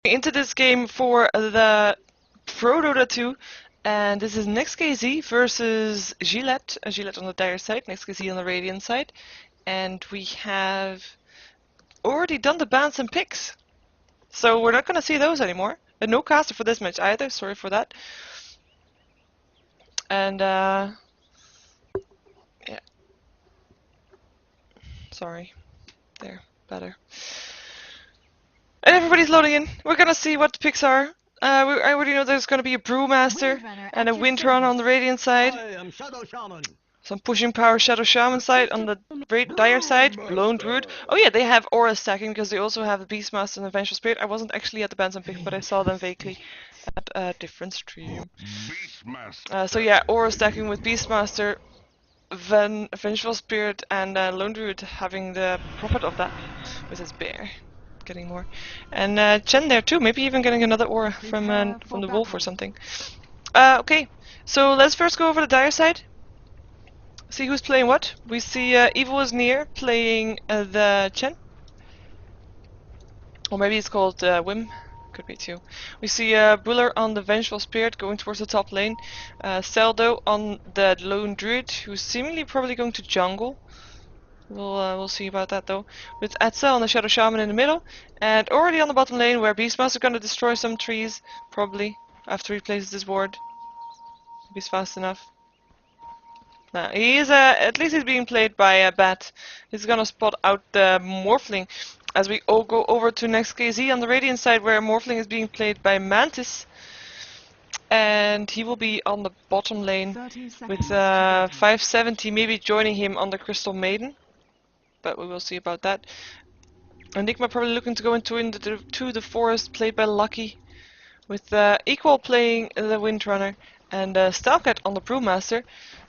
Into this game for the ProDota2, and this is NEXT.kz versus Gilette. Gilette on the dire side, NEXT.kz on the radiant side, and we have already done the bans and picks, so we're not gonna see those anymore. And no caster for this match either. Sorry for that. And yeah, sorry. There, better. And everybody's loading in. We're gonna see what the picks are. I already know there's gonna be a Brewmaster and a Windrunner on the Radiant side. Some pushing power Shadow Shaman side on the Dire side. Lone Druid. Oh yeah, they have aura stacking because they also have the Beastmaster and the Vengeful Spirit. I wasn't actually at the Bands and Pick, but I saw them vaguely at a different stream. So yeah, aura stacking with Beastmaster, Vengeful Spirit, and Lone Druid having the profit of that with his bear. Getting more, and Chen there too. Maybe even getting another aura from the wolf or something. Okay, so let's first go over the dire side. See who's playing what. We see Evil is near playing the Chen, or maybe it's called Wim. Could be too. We see Buller on the Vengeful Spirit going towards the top lane. Seldo on the Lone Druid, who's seemingly probably going to jungle. We'll see about that though. With Atza on the Shadow Shaman in the middle, and already on the bottom lane where Beastmaster gonna destroy some trees, probably, after he places this ward. If he's fast enough. Nah, he is, at least he's being played by Bat. He's gonna spot out the Morphling as we all go over to NEXT.kz on the Radiant side where Morphling is being played by Mantis. And he will be on the bottom lane with 570 maybe joining him on the Crystal Maiden. But we will see about that. Enigma probably looking to go into the forest, played by Lucky, with Equal playing the Windrunner and Stalcat on the Brewmaster,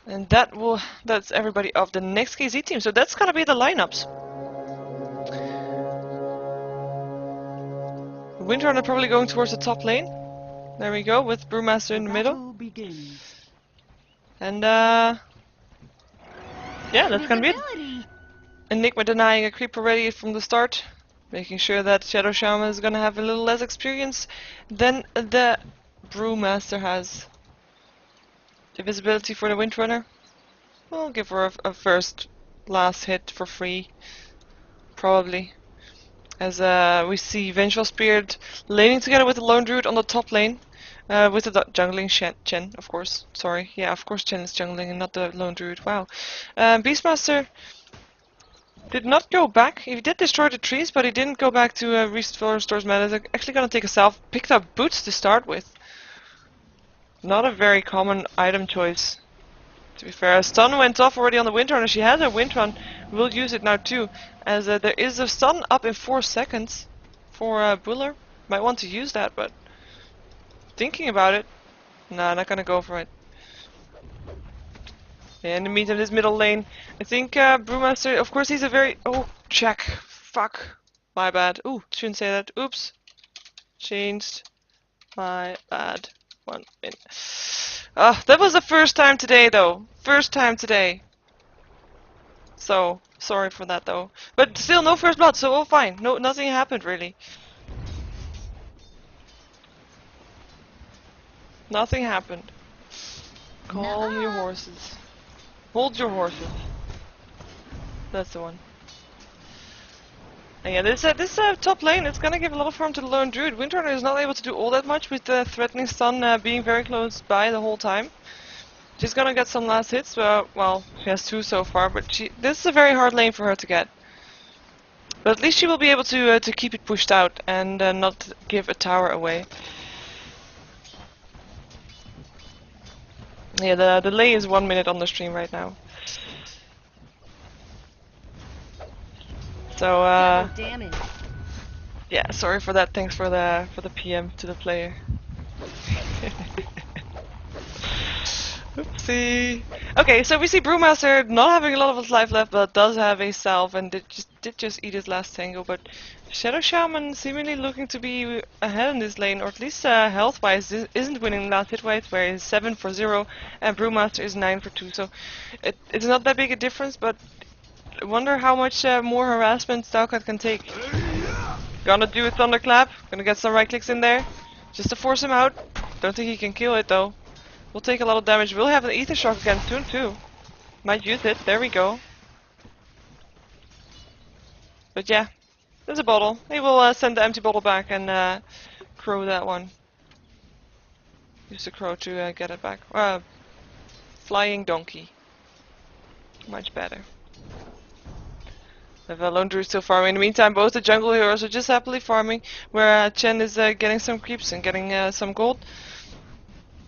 and that's everybody of the NEXT.kz team. So that's gonna be the lineups. Windrunner probably going towards the top lane. There we go, with Brewmaster in the middle. And yeah, that's gonna be it. Enigma denying a creep already from the start, making sure that Shadow Shaman is gonna have a little less experience than the Brewmaster has. Invisibility for the Windrunner. We'll give her a first last hit for free, probably. As we see Vengeful Spirit laning together with the Lone Druid on the top lane, with the jungling Chen, of course. Sorry, yeah, of course Chen is jungling and not the Lone Druid. Wow. Beastmaster did not go back. He did destroy the trees, but he didn't go back to restore stores mana. He's actually gonna take a self. Picked up boots to start with. Not a very common item choice, to be fair. A stun went off already on the Windrunner. She has a Windrun. We'll use it now too, as there is a stun up in 4 seconds for Buller. Might want to use that, but thinking about it, nah, not gonna go for it. Yeah, in the meantime, this middle lane, I think Brewmaster, of course he's a very... Oh, check. Fuck. My bad. Ooh, shouldn't say that. Oops. Changed. My bad. 1 minute. That was the first time today, though. First time today. So, sorry for that, though. But still, no first blood, so all fine. No, nothing happened, really. Nothing happened. Calm your horses. Hold your horses. That's the one. And yeah, this top lane, it's gonna give a lot of harm to the Lone Druid. Windrunner is not able to do all that much with the threatening stun being very close by the whole time. She's gonna get some last hits. Well, she has 2 so far, but this is a very hard lane for her to get. But at least she will be able to keep it pushed out and not give a tower away. Yeah, the delay is 1 minute on the stream right now. So yeah, sorry for that. Thanks for the PM to the player. Oopsie. Okay, so we see Brewmaster not having a lot of his life left, but does have a salve and did just eat his last tango. But Shadow Shaman seemingly looking to be ahead in this lane, or at least health-wise isn't winning last hit-wise, where he's 7 for 0 and Brewmaster is 9 for 2. So it's not that big a difference, but I wonder how much more harassment Stalcat can take. Gonna do a thunderclap. Gonna get some right clicks in there. Just to force him out. Don't think he can kill it though. We'll take a lot of damage. We'll have an ether shock again soon too. Might use it. There we go. But yeah, there's a bottle. He will send the empty bottle back and crow that one. Use the crow to get it back. Flying donkey. Much better. We have a lone druid still farming. In the meantime, both the jungle heroes are just happily farming, where Chen is getting some creeps and getting some gold.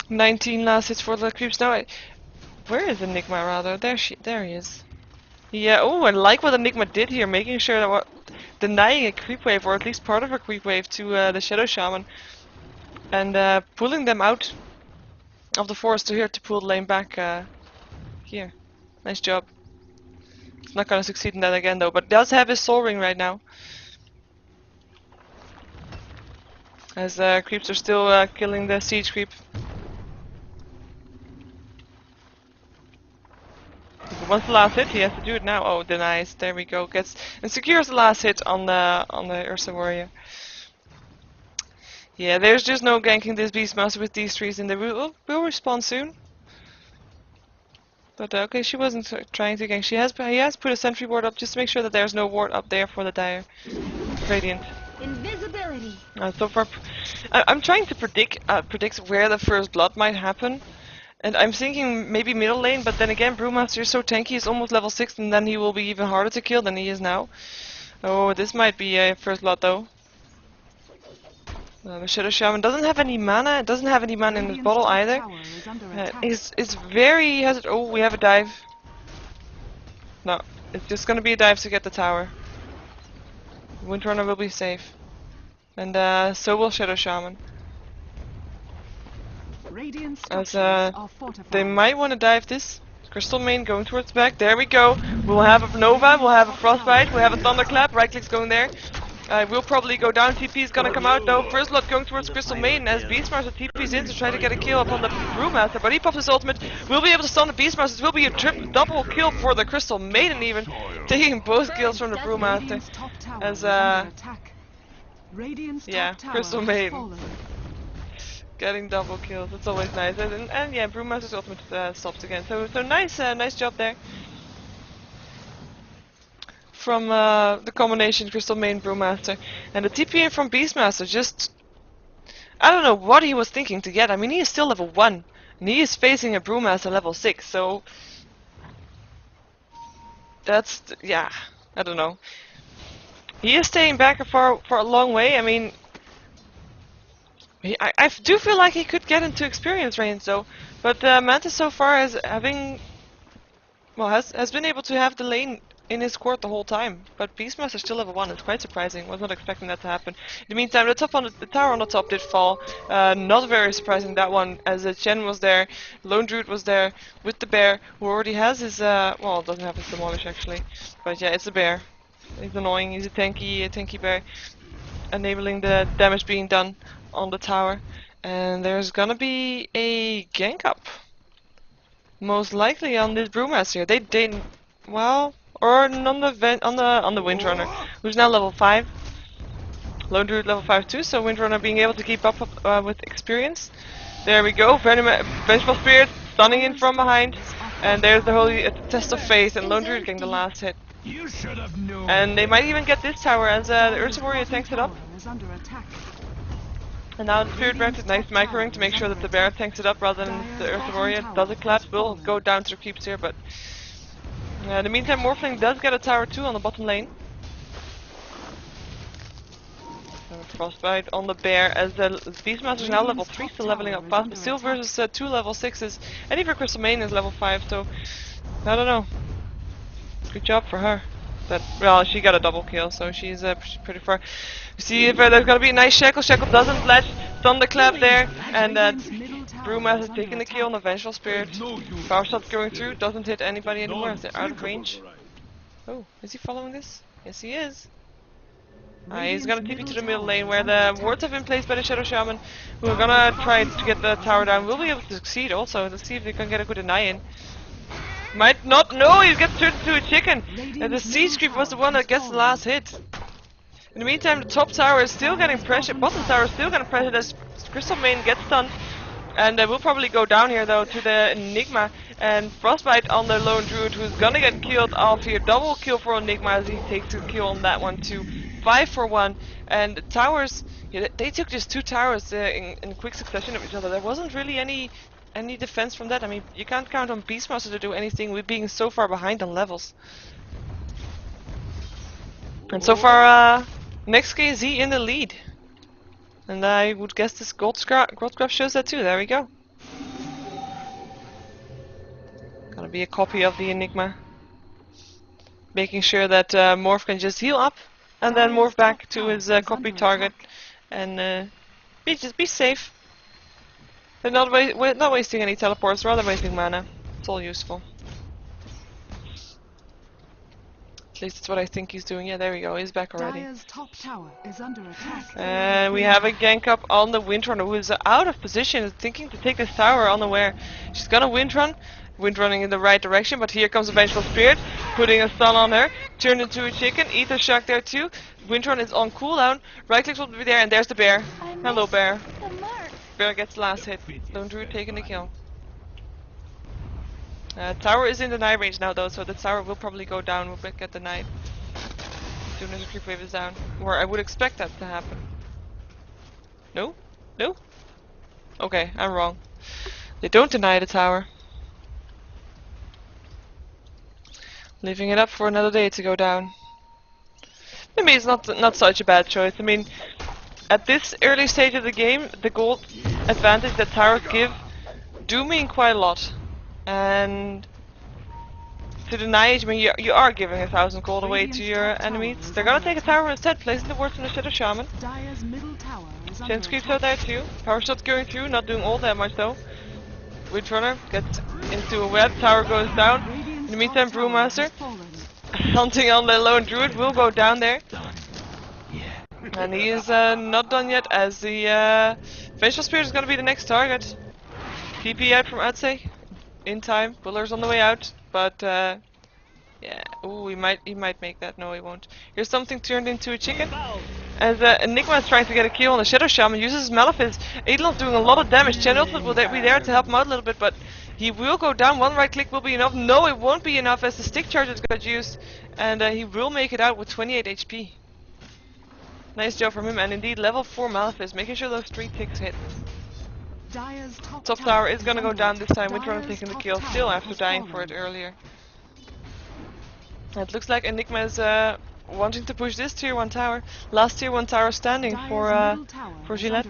19 last hits for the creeps now. Where is Enigma rather? There he is. Yeah, oh, I like what Enigma did here, making sure that denying a creep wave, or at least part of a creep wave, to the Shadow Shaman. And pulling them out of the forest to here to pull the lane back here. Nice job. It's not gonna succeed in that again though, but does have his soul ring right now. As creeps are still killing the siege creep. Once the last hit, he has to do it now. Oh, denies. There we go. Gets and secures the last hit on the Ursa warrior. Yeah, there's just no ganking this Beastmaster with these trees in the room. We'll respawn soon. But okay, she wasn't trying to gank. He has put a sentry ward up just to make sure that there's no ward up there for the dire radiant. Invisibility. So far, I'm trying to predict where the first blood might happen. And I'm thinking maybe middle lane, but then again, Brewmaster is so tanky, he's almost level 6, and then he will be even harder to kill than he is now. Oh, this might be a first blood though. The Shadow Shaman doesn't have any mana, in his bottle either. It's very... oh, we have a dive. No, it's just gonna be a dive to get the tower. Windrunner will be safe. And so will Shadow Shaman. As they might want to dive this. Crystal Main going towards the back. There we go. We'll have a Nova, we'll have a Frostbite, we'll have a Thunderclap. Right click's going there. We'll probably go down. TP is gonna come out though. First blood going towards Crystal Main as Beastmaster TP's in to try to get a kill upon the Brewmaster, but he pops his ultimate. We'll be able to stun the Beastmaster. It will be a double kill for the Crystal Maiden, even taking both kills from the Brewmaster. As yeah, Crystal Maiden getting double kills. It's always nice. And yeah, Brewmaster's ultimate stops again. So nice, nice job there. From the combination Crystal Main Brewmaster and the TP from Beastmaster. Just I don't know what he was thinking to get. I mean, he is still level 1 and he is facing a Brewmaster level 6, so that's yeah, I don't know. He is staying back for a long way. I mean, I do feel like he could get into experience range though, but Mantis so far has been able to have the lane in his court the whole time, but Beastmaster still level 1. It's quite surprising. Was not expecting that to happen. In the meantime, the tower on the top did fall. Not very surprising that one, as Chen was there, Lone Druid was there with the bear, who already has his well, doesn't have his demolish actually, but yeah, it's a bear. He's annoying. He's a tanky bear, enabling the damage being done on the tower. And there's gonna be a gank up, most likely on this Brewmaster. They well. Or on the Windrunner, who's now level 5. Lone Druid level 5 too, so Windrunner being able to keep up with experience. There we go, Vengeful Spirit stunning in from behind, and there's the holy test of faith, and Lone Druid getting the last hit. And they might even get this tower as the Ursa Warrior tanks it up. And now the Spirit Raptor, nice microing to make sure that the bear tanks it up rather than the Ursa Warrior. Does it collapse? Will go down to the creeps here, but in the meantime, Morphling does get a tower too on the bottom lane. Frostbite on the bear as the Beastmaster is now level 3, still leveling up fast, but still versus 2 level 6s, and even Crystal Main is level 5, so I don't know. Good job for her. But, well, she got a double kill, so she's pretty far. See if there's gonna be a nice Shackle. Shackle doesn't flash, Thunderclap there, and Brewmaster taking the kill on the Vengeful Spirit. Power shot going through, doesn't hit anybody anymore as they're out of range. Oh, is he following this? Yes, he is. He's gonna TP to the middle lane where the wards have been placed by the Shadow Shaman, who are gonna try to get the tower down. We'll be able to succeed also. Let's see if they can get a good deny in. Might not. No, he gets turned into a chicken. And the siege creep was the one that gets the last hit. In the meantime, the top tower is still getting pressure. Bottom tower is still getting pressure as Crystal Main gets stunned. And we'll probably go down here though to the Enigma. And Frostbite on the lone druid who's gonna get killed off here. Double kill for Enigma as he takes a kill on that one too. 5 for 1. And the towers, yeah, they took just 2 towers in quick succession of each other. There wasn't really any defense from that. I mean, you can't count on Beastmaster to do anything with being so far behind on levels. And so far, NEXT.kz in the lead. And I would guess this gold scrap shows that too. There we go. Gonna be a copy of the Enigma. Making sure that Morph can just heal up and then morph back to his copy target and just be safe. But not wasting any teleports, rather wasting mana. It's all useful. At least that's what I think he's doing. Yeah, there we go. He's back already. Dire's top tower is under attack. And we have a gank up on the Windrunner who is out of position, thinking to take this tower unaware. She's gonna Windrun. Windrunning in the right direction, but here comes a Vengeful Spirit, putting a stun on her, turned into a chicken, Ether Shock there too. Windrun is on cooldown, right clicks will be there, and there's the bear. Hello bear. Bear gets the last hit. Lone Druid taking the kill. Tower is in deny range now though, so the tower will probably go down, will get denied as soon as the creep wave is down. Or I would expect that to happen. No? No? Okay, I'm wrong. They don't deny the tower. Leaving it up for another day to go down. Maybe it's not such a bad choice. I mean, at this early stage of the game, the gold advantage that towers give do mean quite a lot. And to deny it, I mean, you are giving 1,000 gold away to your enemies. They're gonna take a tower instead, placing the wards from the Shadow Shaman. Chains creeps out there too. Power shot going through, not doing all that much though. Windrunner gets into a web, tower goes down. In the meantime, Brewmaster, hunting on the lone druid, will go down there. And he is not done yet, as the Vengeful Spirit is going to be the next target. TP out from Atse, in time. Buller's on the way out, but yeah. Ooh, he might make that. No, he won't. Here's something turned into a chicken. As Enigma is trying to get a kill on the Shadow Shaman, uses his Malefice. Edelon's doing a lot of damage. Ultimate will be there to help him out a little bit, but he will go down. One right click will be enough. No, it won't be enough as the stick charges got used, and he will make it out with 28 HP. Nice job from him, and indeed level 4 Malefice, making sure those 3 ticks hit. Top tower is gonna go down this time. Windrunner taking the kill, still after dying for it earlier. It looks like Enigma is wanting to push this tier 1 tower. Last tier 1 tower standing for Gilette.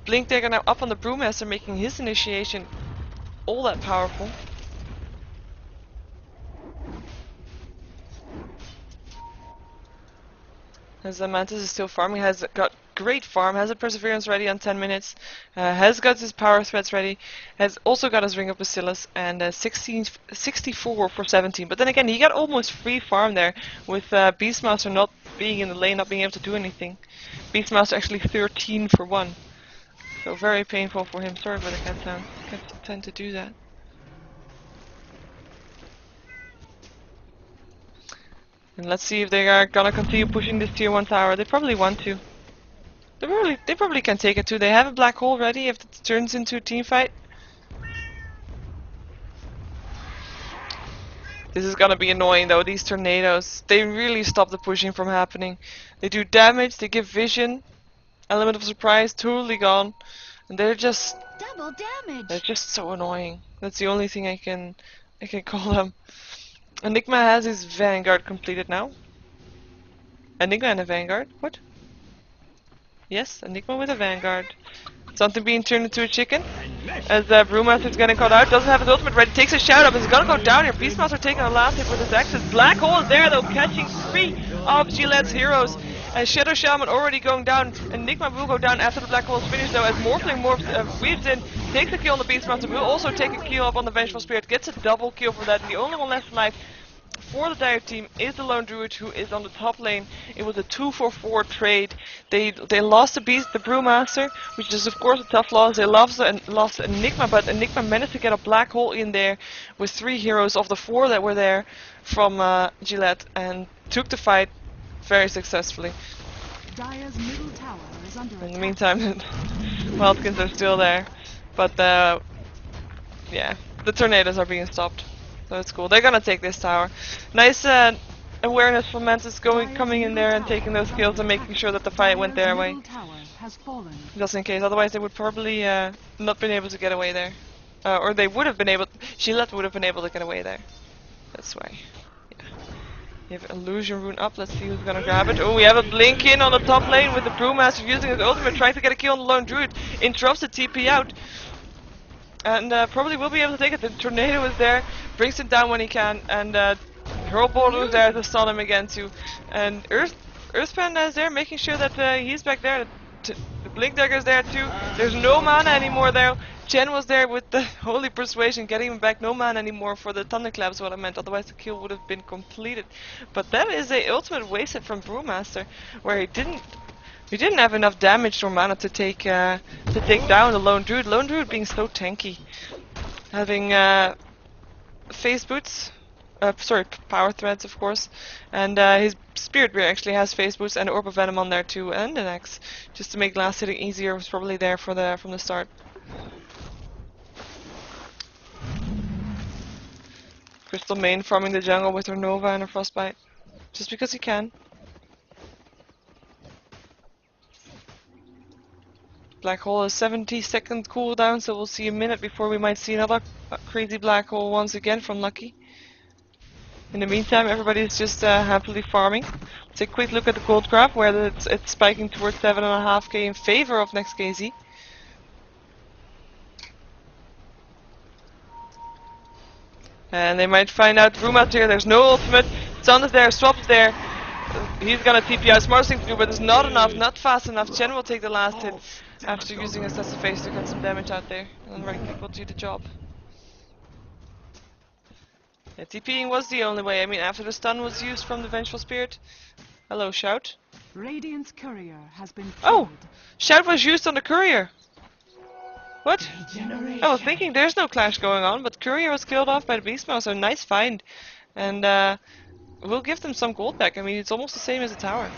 Blink Dagger now up on the Brewmaster, making his initiation all that powerful. As Mantis is still farming, has got great farm, has a Perseverance ready on 10 minutes, has got his Power Threads ready, has also got his Ring of Bacillus, and 64 for 17. But then again, he got almost free farm there, with Beastmaster not being in the lane, not being able to do anything. Beastmaster actually 13 for 1. So very painful for him. Sorry for the cat sound. Cats tend to do that. And let's see if they are gonna continue pushing this tier 1 tower. They probably want to. They probably can take it too. They have a black hole ready if it turns into a team fight. This is gonna be annoying though, these tornadoes. They really stop the pushing from happening. They do damage, they give vision, element of surprise, totally gone. And they're just double damage. They're just so annoying. That's the only thing I can call them. Enigma has his Vanguard completed now. Enigma and a Vanguard? What? Yes, Enigma with a Vanguard. Something being turned into a chicken. As Brewmaster's getting caught out, doesn't have his ultimate ready, takes a shout up, and he's gonna go down here. Beastmaster taking a last hit with his axes. Black Hole is there though, catching 3 of Gilette's heroes. As Shadow Shaman already going down, Enigma will go down after the Black Hole is finished though, as Morphling weaves in, takes a kill on the Beastmaster, will also take a kill up on the Vengeful Spirit, gets a double kill for that, and the only one left alive for the Dire team is the Lone Druid, who is on the top lane. It was a 2-for-4 trade. They lost the Brewmaster, which is of course a tough loss. They lost Enigma, but Enigma managed to get a Black Hole in there with 3 heroes of the 4 that were there from Gilette, and took the fight very successfully. Dire's middle tower is under In the attack. meantime, Wildkins are still there. But yeah, the tornadoes are being stopped. So it's cool. They're gonna take this tower. Nice awareness from Mantis coming in there and taking those kills and making sure that the fight went their way. Just in case, otherwise they would probably not been able to get away there. Or they would have been able, Gilette would have been able to get away there. That's why. Yeah. We have Illusion Rune up, let's see who's gonna grab it. Oh, we have a Blink in on the top lane with the Brewmaster using his ultimate, trying to get a kill on the lone druid. Interrupts the TP out. And probably will be able to take it. The tornado is there, brings him down when he can, and Hurlboulder is there to stun him again too. And Earthpanda is there, making sure that he's back there. The Blink Dagger is there too. There's no mana anymore there. Chen was there with the Holy Persuasion, getting him back. No mana anymore for the Thunderclap is what I meant, otherwise the kill would have been completed. But that is a ultimate wasted from Brewmaster, where he didn't have enough damage or mana to take down the Lone Druid. Lone Druid being so tanky, having phase boots, power threads of course, and his Spirit Bear actually has phase boots and Orb of Venom on there too, and an axe, just to make last hitting easier. Was probably there from the start. Crystal Main farming the jungle with her Nova and her Frostbite, just because he can. Black hole is 70-second cooldown, so we'll see a minute before we might see another crazy black hole once again from Lucky. In the meantime, everybody's just happily farming. Let's take a quick look at the gold graph, where it's spiking towards 7.5k in favor of NEXT.kz. And they might find out the room out here. There's no ultimate. Sun is there, Swap is there. He's gonna TP out. Smart thing to do, but it's not enough, not fast enough. Chen will take the last hit after using his Test of Face to get some damage out there. And then right click will do the job. Yeah, TPing was the only way. I mean, after the stun was used from the Vengeful Spirit. Hello, Shout. Radiant's courier has been Oh! killed. Shout was used on the courier! What? I was thinking there's no clash going on, but courier was killed off by the Beast Mouse, so nice find. And we'll give them some gold back. I mean, it's almost the same as a tower.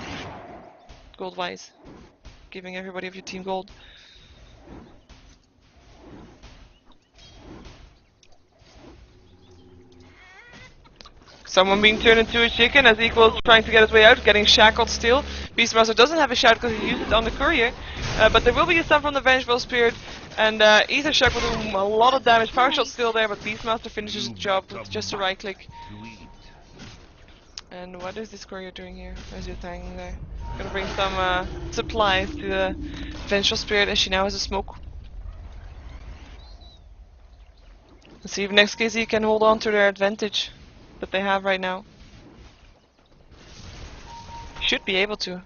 Gold-wise. Giving everybody of your team gold. Someone being turned into a chicken as Equal is trying to get his way out, getting shackled still. Beastmaster doesn't have a shout because he used it on the courier. But there will be a stun from the Vengeful Spirit. And Ether Shock will do a lot of damage. Power Shot's still there, but Beastmaster finishes the job with just a right click. And what is this courier doing here? There's your thing there. Gonna bring some supplies to the Vengeful Spirit, as she now has a smoke. Let's see if NEXT.kz can hold on to their advantage that they have right now. Should be able to.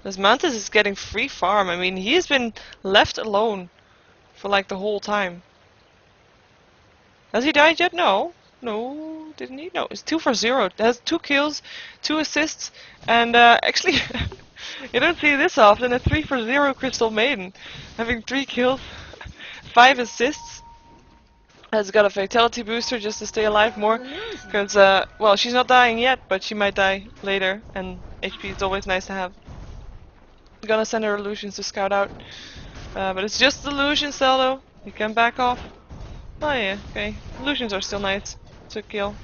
This Mantis is getting free farm. I mean, he has been left alone for like the whole time. Has he died yet? No. No, didn't he? No, it's 2 for 0. Has 2 kills, 2 assists, and actually, you don't see this often. A 3 for 0 Crystal Maiden, having 3 kills, 5 assists. Has got a fatality booster just to stay alive more, because well, she's not dying yet, but she might die later, and HP is always nice to have. I'm gonna send her illusions to scout out, but it's just illusion cell though. You can back off. Oh yeah, okay. Illusions are still nice to kill.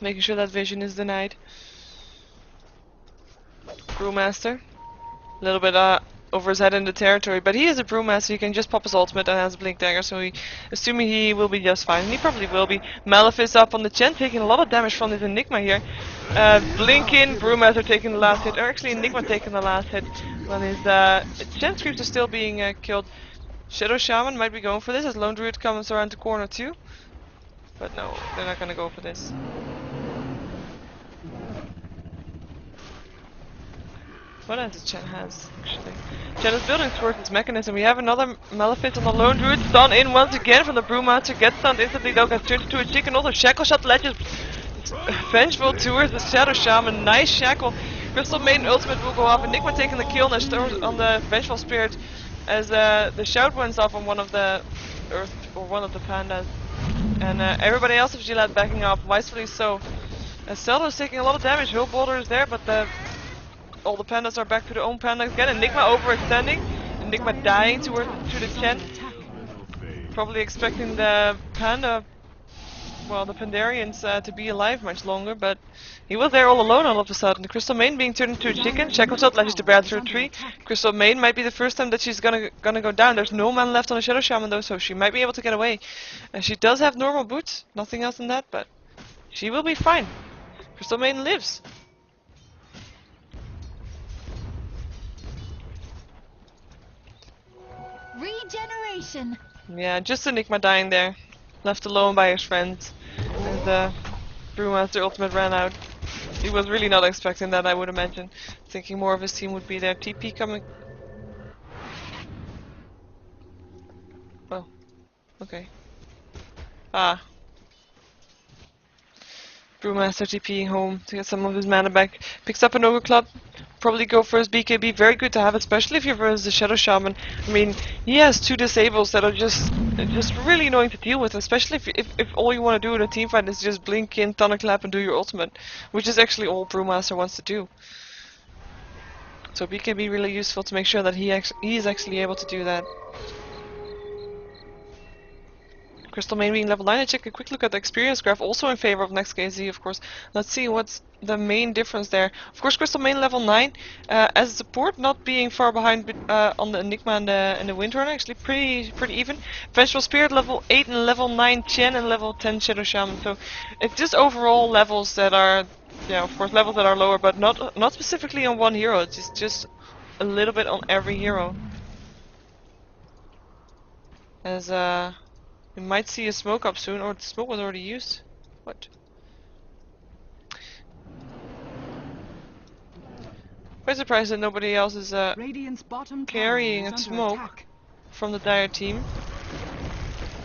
Making sure that vision is denied. Brewmaster. A little bit over his head in the territory, but he is a Brewmaster. He can just pop his ultimate and has a Blink Dagger, so assuming he will be just fine. And he probably will be. Malefice up on the Chen, taking a lot of damage from this Enigma here. Blink in, Brewmaster taking the last hit, or actually Enigma taking the last hit. When his Chen Screams are still being killed. Shadow Shaman might be going for this as Lone Druid comes around the corner too. But no, they're not gonna go for this. What else Chen has, actually? Chen is building towards its mechanism. We have another Malefice on the Lone Druid. Stun in once again from the Brewmaster. Gets stunned instantly though, gets turned into a chicken. Also Shackle Shot ledges Vengeful towards the Shadow Shaman. Nice Shackle. Crystal Maiden ultimate will go off. Enigma taking the kill on the Vengeful Spirit as the shout went off on one of the Earth, or one of the pandas. And everybody else of Gilette backing off, wisely so. Zelda's taking a lot of damage. Hillboulder is there, but the all the pandas are back to their own panda again. Enigma overextending. Enigma dying to the Chen. Probably expecting the panda, well, the Pandarians to be alive much longer, but he was there all alone all of a sudden. The Crystal Main being turned into a chicken. Shackletot lashes to bear through a tree. Crystal Main might be the first time that she's gonna go down. There's no man left on the Shadow Shaman though, so she might be able to get away. She does have normal boots, nothing else than that, but she will be fine. Crystal Maiden lives. Regeneration. Yeah, just Enigma dying there. Left alone by his friends. And the Brewmaster ultimate ran out. He was really not expecting that, I would imagine. Thinking more of his team would be there. TP coming. Oh. Okay. Ah. Brewmaster TPing home to get some of his mana back. Picks up an Ogre Club. Probably go for his BKB. Very good to have, especially if you're versus the Shadow Shaman. I mean, he has 2 disables that are just really annoying to deal with, especially if all you want to do in a team fight is just blink in, Thunderclap, and do your ultimate, which is actually all Brewmaster wants to do. So BKB really useful to make sure that he is actually able to do that. Crystal Main being level 9, I check a quick look at the experience graph, also in favor of NEXT.kz, of course. Let's see what's the main difference there. Of course, Crystal Main level 9, as a support, not being far behind on the Enigma and the Windhorn, actually pretty even. Vengeful Spirit level 8 and level 9 Chen and level 10 Shadow Shaman. So it's just overall levels that are, yeah, of course, levels that are lower, but not specifically on one hero. It's just a little bit on every hero. As we might see a smoke up soon, or the smoke was already used. What? Quite surprised that nobody else is carrying a smoke from the Dire team.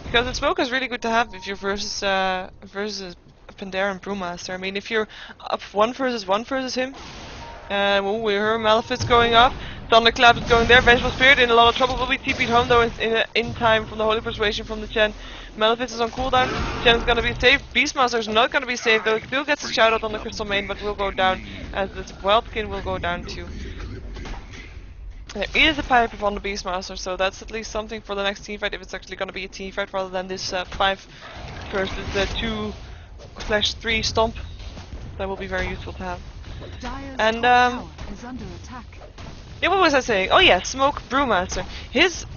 Because the smoke is really good to have if you're versus a Pandaren Brewmaster. I mean, if you're up 1 versus 1 versus him, oh, we heard Malefic's going up. Thunderclap is going there. Vengeful Spirit in a lot of trouble. Will be TP'd home though in time from the Holy Persuasion from the Chen. Malefic is on cooldown. Chen is gonna be safe. Beastmaster is not gonna be safe though. Still gets a shout out on the Crystal Main, but will go down as this Wildkin will go down too. There is a pipe on the Beastmaster, so that's at least something for the next teamfight. If it's actually gonna be a teamfight rather than this 5 versus the 2/3 stomp, that will be very useful to have. And yeah, what was I saying? Oh yeah, Smoke Brewmaster. His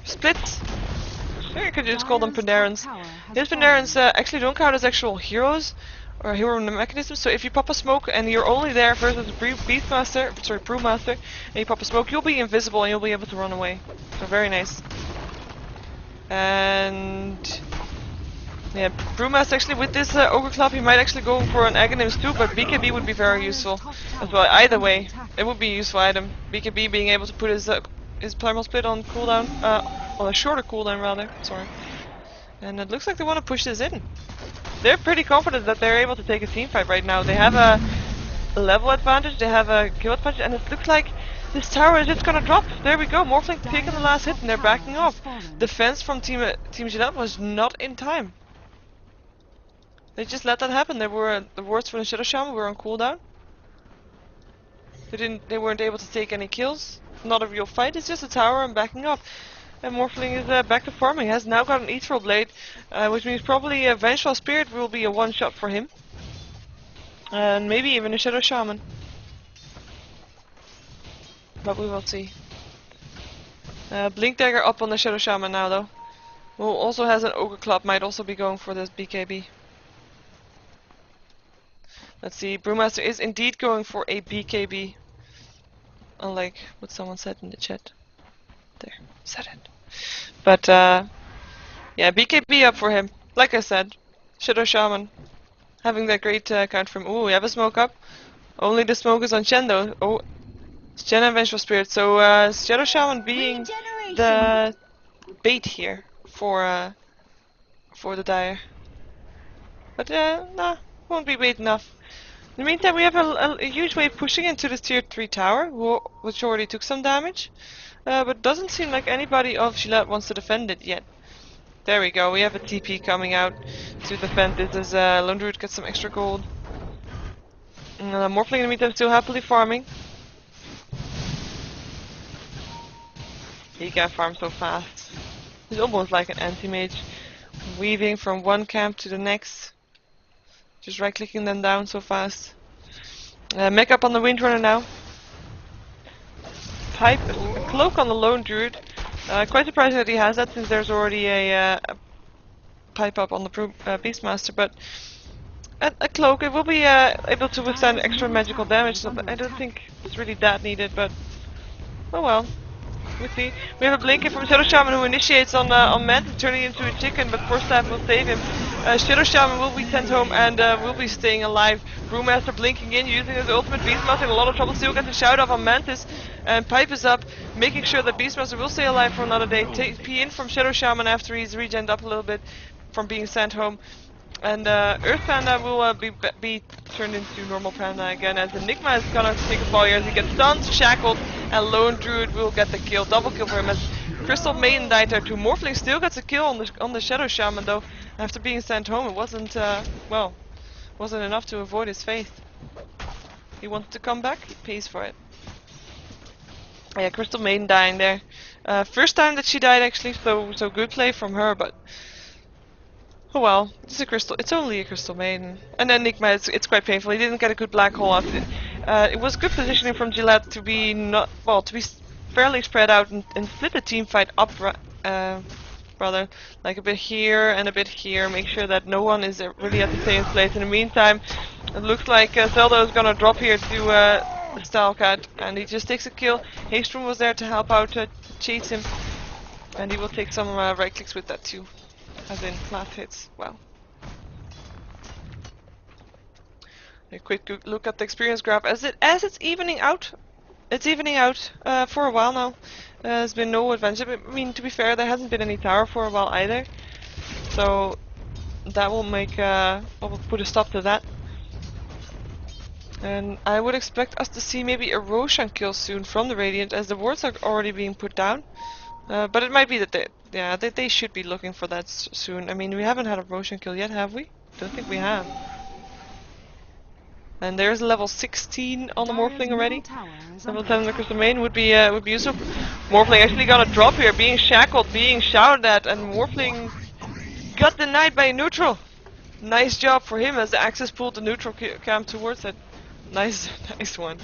splits, I could just call them Pandarans. His Pandarans actually don't count as actual heroes or hero mechanisms. So if you pop a smoke and you're only there versus Brewmaster, and you pop a smoke, you'll be invisible and you'll be able to run away. So very nice. And yeah, Brewmaster actually with this Ogre Club, he might actually go for an Aghanims too, but BKB would be very useful as well. Either way, it would be a useful item. BKB being able to put his Primal Split on cooldown, on a shorter cooldown rather, sorry. And it looks like they want to push this in. They're pretty confident that they're able to take a teamfight right now. They have a level advantage, they have a kill advantage, and it looks like this tower is just gonna drop. There we go, Morphling taking the last hit and they're backing off. Defense from Team Gilette was not in time. They just let that happen. There were the wards from the Shadow Shaman were on cooldown. They weren't able to take any kills. Not a real fight, it's just a tower and backing up. And Morphling is back to farming. Has now got an Ethereal Blade, which means probably a Vengeful Spirit will be a one-shot for him. And maybe even a Shadow Shaman. But we will see. Blink Dagger up on the Shadow Shaman now though. Who also has an Ogre Club, might also be going for this BKB. Let's see, Brewmaster is indeed going for a BKB. Unlike what someone said in the chat. There, said it. But yeah, BKB up for him. Like I said, Shadow Shaman. Having that great count from. Ooh, we have a smoke up. Only the smoke is on Chen though. Oh, it's Chen and Vengeful Spirit. So Shadow Shaman being the bait here for the Dire. But nah, won't be bait enough. In the meantime, we have a huge wave pushing into this tier 3 tower, which already took some damage. But doesn't seem like anybody of Gilette wants to defend it yet. There we go, we have a TP coming out to defend this as Lone Druid gets some extra gold. Morphling in the meantime still happily farming. He can farm so fast. He's almost like an anti-mage. Weaving from one camp to the next. Just right clicking them down so fast. Mech up on the Windrunner now. Pipe, a cloak on the lone druid. Quite surprising that he has that since there's already a pipe up on the Beastmaster, but a cloak, it will be able to withstand extra magical damage, so I don't think it's really that needed, but oh well. We'll see. We have a blinker from Shadow Shaman who initiates on Mantis, turning into a chicken, but Force Staff will save him. Shadow Shaman will be sent home and will be staying alive. Brewmaster blinking in, using his ultimate. Beastmaster in a lot of trouble, still gets a shout off on Mantis. And Pipe is up, making sure that Beastmaster will stay alive for another day. P in from Shadow Shaman after he's regened up a little bit from being sent home. And Earth Panda will be turned into normal Panda again, as Enigma is gonna take a fall here as he gets stunned, shackled, and Lone Druid will get the kill. Double kill for him as Crystal Maiden died there too. Morphling still gets a kill on the Shadow Shaman though. After being sent home, it wasn't well, wasn't enough to avoid his fate. He wanted to come back, he pays for it. Yeah, Crystal Maiden dying there. First time that she died actually, so good play from her, but oh well, it's a crystal. It's only a Crystal Maiden. And then Enigma, it's quite painful. He didn't get a good black hole out of it. It was good positioning from Gilette to be to be fairly spread out and split the team fight up, rather like a bit here and a bit here. Make sure that no one is really at the same place. In the meantime, it looks like Zelda is gonna drop here to Stalcat, and he just takes a kill. Haystrom was there to help out, chase him, and he will take some right clicks with that too. As in last hits. Wow. A quick look at the experience graph as it's evening out. It's evening out for a while now. There's been no adventure. But, I mean, to be fair, there hasn't been any tower for a while either. So that will make will put a stop to that. And I would expect us to see maybe a Roshan kill soon from the Radiant, as the wards are already being put down. But it might be that they should be looking for that soon. I mean, we haven't had a Roshan kill yet, have we? Don't think we have. And there's level 16 on the Morphling already. Level 10 on the Crystal Maiden would be useful. Morphling actually got a drop here, being shackled, being shouted at, and Morphling got denied by neutral. Nice job for him as the Axis pulled the neutral camp towards it. Nice one.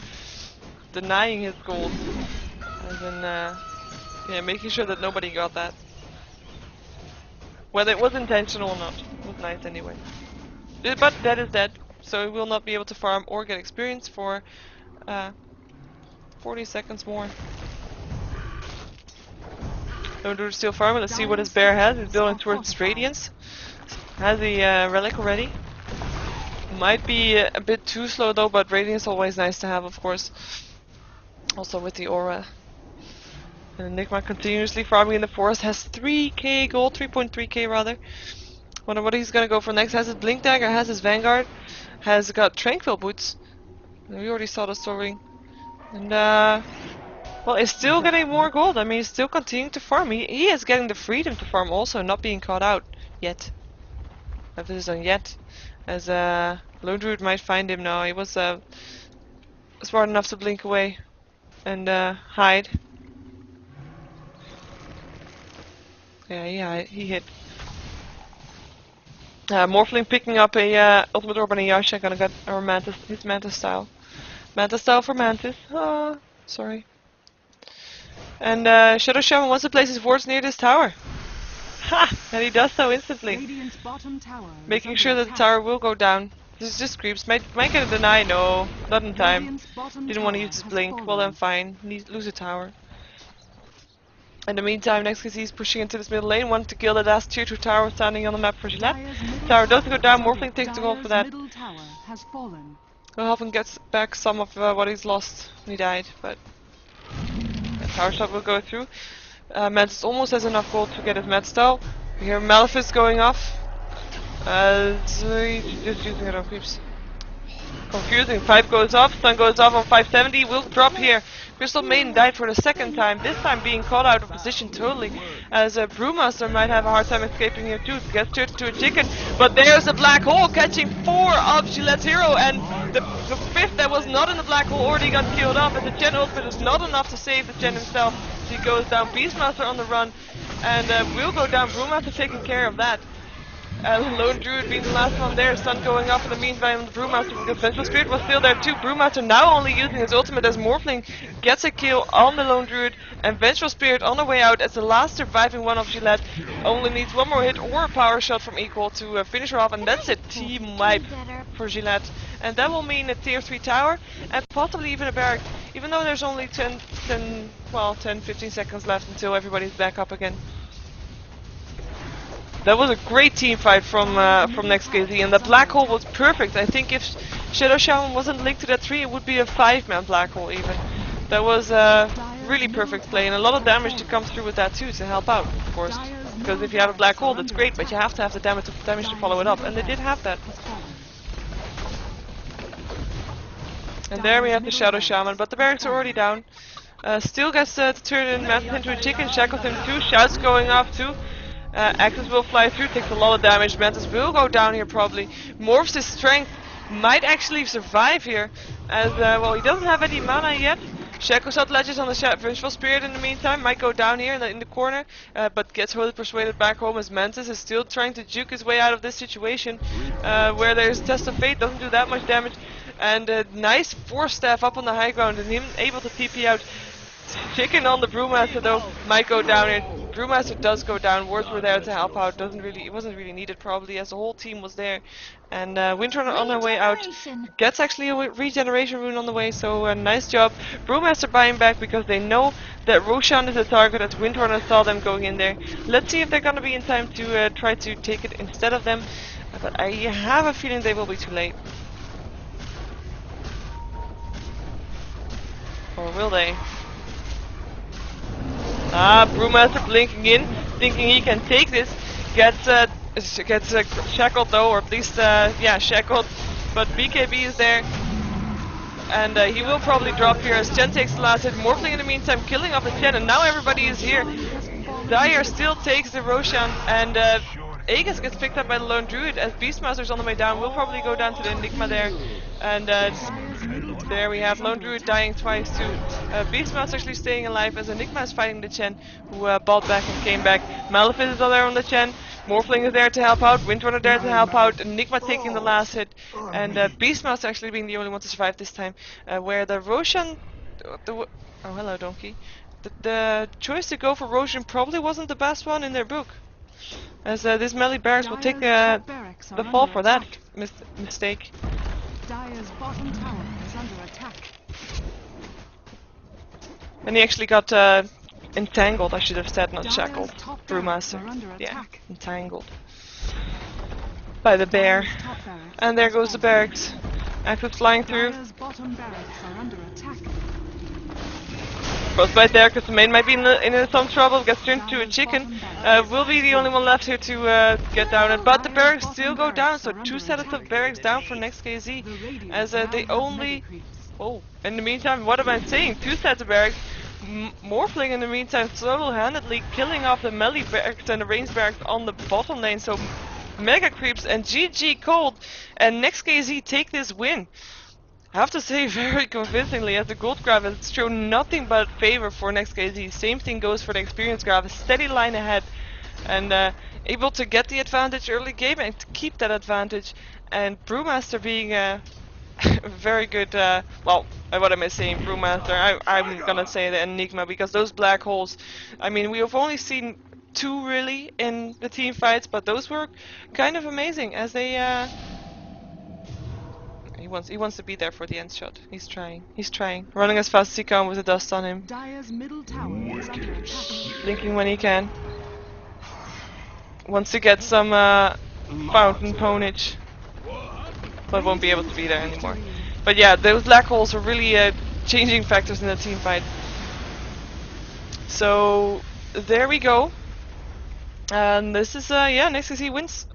Denying his gold. And then yeah, making sure that nobody got that. Whether it was intentional or not, it was nice anyway. But that is dead, so he will not be able to farm or get experience for 40 seconds more. Don't do still farming. Let's see what his bear has. He's building towards his Radiance. Has the relic already. Might be a bit too slow though, but Radiance is always nice to have, of course. Also with the aura. And Enigma continuously farming in the forest, has 3k gold, 3.3k rather. Wonder what he's gonna go for next. Has his Blink Dagger, has his Vanguard, has got Tranquil Boots. We already saw the story. And well, he's still getting more gold. I mean, he's still continuing to farm. He is getting the freedom to farm also, not being caught out yet. Emphasis on yet. As Lone Druid might find him now. He was smart enough to blink away and hide. Yeah, he hit. Morphling picking up a Ultimate Orb and a Yasha, gonna get our Mantis, his Mantis style. Mantis style for Mantis. Oh, sorry. And Shadow Shaman wants to place his wards near this tower. Ha! And he does so instantly. Making sure that the tower will go down. This is just creeps. Might get a deny. No, not in time. Didn't want to use his blink. Well then, fine. Lose a tower. In the meantime, NEXT.kz is pushing into this middle lane, wanting to kill the last tier 2 tower standing on the map for Gilette. Tower doesn't go down, Morphling takes the gold for that. Will help him get back some of what he's lost when he died, but the tower shot will go through. Mantis almost has enough gold to get his Met style. We hear Malefice going off. So he's just using it on creeps. Confusing, Pipe goes off, Stun goes off on 570, will drop here. Crystal Maiden died for the second time, this time being caught out of position totally, as a Brewmaster might have a hard time escaping here too. Gets turned to a chicken, but there's a black hole catching 4 of Gilette's hero, and the fifth that was not in the black hole already got killed off, and the Chen ultimate is not enough to save the Chen himself. So he goes down. Beastmaster on the run, and will go down. Brewmaster taking care of that. Lone Druid being the last one there, Sun going off in the meantime on the Brewmaster because Vengeful Spirit was still there too. Brewmaster now only using his ultimate as Morphling gets a kill on the Lone Druid, and Vengeful Spirit on the way out as the last surviving one of Gilette only needs one more hit or a power shot from Equal to finish her off, and that's a team wipe for Gilette. And that will mean a tier 3 tower and possibly even a barrack, even though there's only 10-15 seconds left until everybody's back up again. That was a great team fight from NEXT.kz, and the black hole was perfect. I think if Shadow Shaman wasn't linked to that tree, it would be a 5-man black hole even. That was a really perfect play, and a lot of damage to come through with that too to help out, of course. Because if you have a black hole, that's great, but you have to have the damage to follow it up, and they did have that. And there we have the Shadow Shaman, but the barracks are already down. Still gets to turn in Mantis into a chicken, shackles him too, shouts going off too. Axis will fly through, takes a lot of damage. Mantis will go down here probably. Morphs his strength, might actually survive here. As, well, he doesn't have any mana yet. Shackle Shot ledges on the Vengeful Spirit in the meantime, might go down here in the corner, but gets wholly persuaded back home as Mantis is still trying to juke his way out of this situation, where there's Test of Fate, doesn't do that much damage, and a nice Force Staff up on the high ground and him able to TP out. Chicken on the Brewmaster though, might go down here. Brewmaster does go down, wards were there to help out, it wasn't really needed probably as the whole team was there. And Windrunner on their way out gets actually a regeneration rune on the way, so nice job. Brewmaster buying back because they know that Roshan is a target as Windrunner saw them going in there. Let's see if they're gonna be in time to try to take it instead of them, but I have a feeling they will be too late. Or will they? Brewmaster blinking in, thinking he can take this. Gets shackled though, or at least yeah, shackled. But BKB is there, and he will probably drop here as Chen takes the last hit. Morphling in the meantime killing off the Chen, and now everybody is here. Dyer still takes the Roshan, and Aegis gets picked up by the Lone Druid as Beastmaster's on the way down. We'll probably go down to the Enigma there, and there we have Lone Druid dying twice too. Beastmaster actually staying alive as Enigma is fighting the Chen, who bought back and came back. Malefice is there on the Chen. Morphling is there to help out. Windrunner there to help out. Enigma taking the last hit, and Beastmaster actually being the only one to survive this time. Where the Roshan, oh hello Donkey. The choice to go for Roshan probably wasn't the best one in their book, as this melee barracks will take the fall for that mistake. Dire's bottom tower is under attack. And he actually got entangled, I should have said, not shackled. Brewmaster. Yeah, entangled. By the bear. And there goes the barracks. Axis flying through. Bottom barracks are under attack. Frostbite there, because the main might be in some trouble, gets turned to a chicken. Will be the only one left here to get down, but the barracks still go down, so 2 sets of barracks down for NEXT.kz, as they only... Oh, in the meantime, what am I saying? 2 sets of barracks. Morphling in the meantime single-handedly killing off the melee barracks and the range barracks on the bottom lane, so mega creeps and GG cold, and NEXT.kz take this win. I have to say very convincingly, as the gold graph has shown nothing but favor for NEXT.kz. Same thing goes for the experience graph, a steady line ahead, and able to get the advantage early game and to keep that advantage. And Brewmaster being a very good, well, what am I saying, Brewmaster? I'm gonna say the Enigma, because those black holes, I mean, we have only seen 2 really in the team fights, but those were kind of amazing as they He wants to be there for the end shot. He's trying. He's trying. Running as fast as he can with the dust on him. Dire's middle tower is under attack. Blinking when he can. Wants to get some fountain ponage, but won't be able to be there anymore. But yeah, those black holes are really changing factors in the team fight. So there we go. And this is, yeah, NEXT.kz wins.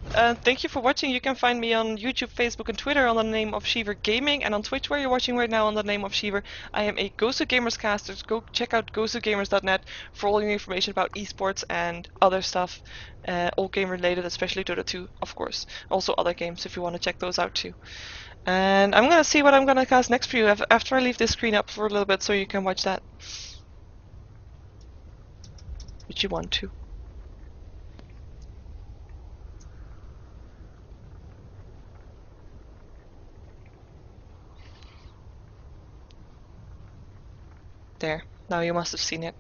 Thank you for watching. You can find me on YouTube, Facebook and Twitter on the name of Shiver Gaming, and on Twitch, where you're watching right now, on the name of Shiver. I am a Gosu Gamers caster. Go check out gosugamers.net for all your information about esports and other stuff, all game related, especially Dota 2, of course. Also other games if you want to check those out too. And I'm gonna see what I'm gonna cast next for you after I leave this screen up for a little bit so you can watch that. If you want to. There. Now you must have seen it.